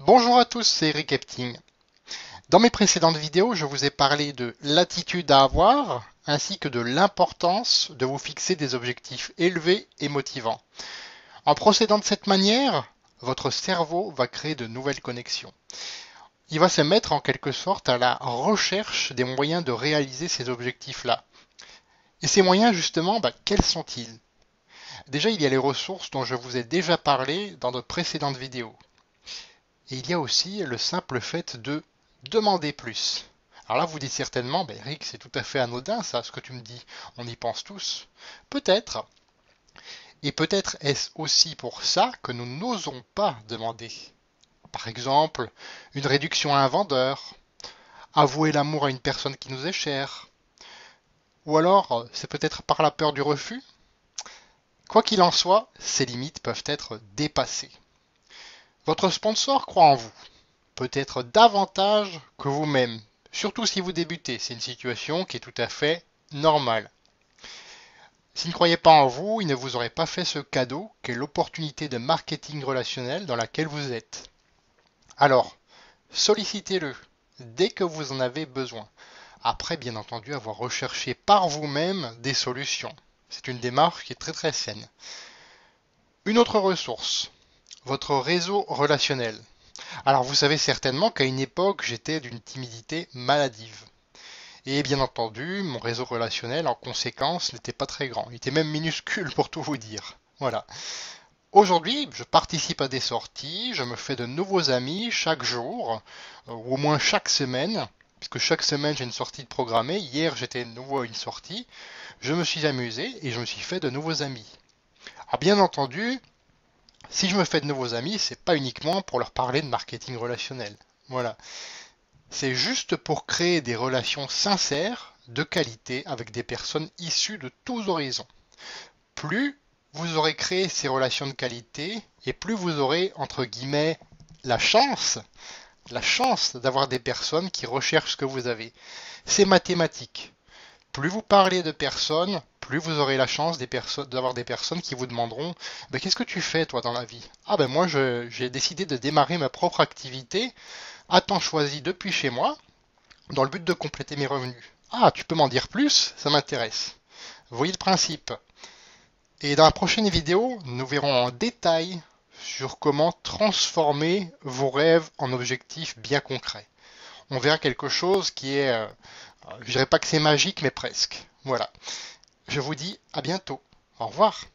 Bonjour à tous, c'est Eric Epting. Dans mes précédentes vidéos, je vous ai parlé de l'attitude à avoir ainsi que de l'importance de vous fixer des objectifs élevés et motivants. En procédant de cette manière, votre cerveau va créer de nouvelles connexions. Il va se mettre en quelque sorte à la recherche des moyens de réaliser ces objectifs-là. Et ces moyens, justement, quels sont-ils? Déjà, il y a les ressources dont je vous ai déjà parlé dans de précédentes vidéos. Et il y a aussi le simple fait de demander plus. Alors là, vous dites certainement, Eric, c'est tout à fait anodin ça, ce que tu me dis. On y pense tous. Peut-être. Et peut-être est-ce aussi pour ça que nous n'osons pas demander. Par exemple, une réduction à un vendeur, avouer l'amour à une personne qui nous est chère. Ou alors, c'est peut-être par la peur du refus. Quoi qu'il en soit, ces limites peuvent être dépassées. Votre sponsor croit en vous, peut-être davantage que vous-même, surtout si vous débutez. C'est une situation qui est tout à fait normale. S'il ne croyait pas en vous, il ne vous aurait pas fait ce cadeau qu'est l'opportunité de marketing relationnel dans laquelle vous êtes. Alors, sollicitez-le dès que vous en avez besoin. Après, bien entendu, avoir recherché par vous-même des solutions. C'est une démarche qui est très très saine. Une autre ressource, votre réseau relationnel. Alors vous savez certainement qu'à une époque, j'étais d'une timidité maladive. Et bien entendu, mon réseau relationnel, en conséquence, n'était pas très grand. Il était même minuscule pour tout vous dire. Voilà. Aujourd'hui, je participe à des sorties, je me fais de nouveaux amis chaque jour, ou au moins chaque semaine, puisque chaque semaine j'ai une sortie de programmée. Hier, j'étais de nouveau à une sortie. Je me suis amusé et je me suis fait de nouveaux amis. Alors bien entendu, si je me fais de nouveaux amis, c'est pas uniquement pour leur parler de marketing relationnel. Voilà. C'est juste pour créer des relations sincères, de qualité, avec des personnes issues de tous horizons. Plus vous aurez créé ces relations de qualité, et plus vous aurez, entre guillemets, la chance, la chance d'avoir des personnes qui recherchent ce que vous avez. C'est mathématique. Plus vous parlez de personnes, plus vous aurez la chance d'avoir des personnes qui vous demanderont qu'est-ce que tu fais toi dans la vie? Ah ben moi j'ai décidé de démarrer ma propre activité à temps choisi depuis chez moi dans le but de compléter mes revenus. Ah, tu peux m'en dire plus? Ça m'intéresse. Vous voyez le principe. Et dans la prochaine vidéo, nous verrons en détail sur comment transformer vos rêves en objectifs bien concrets. On verra quelque chose qui est, je dirais pas que c'est magique, mais presque. Voilà. Je vous dis à bientôt. Au revoir.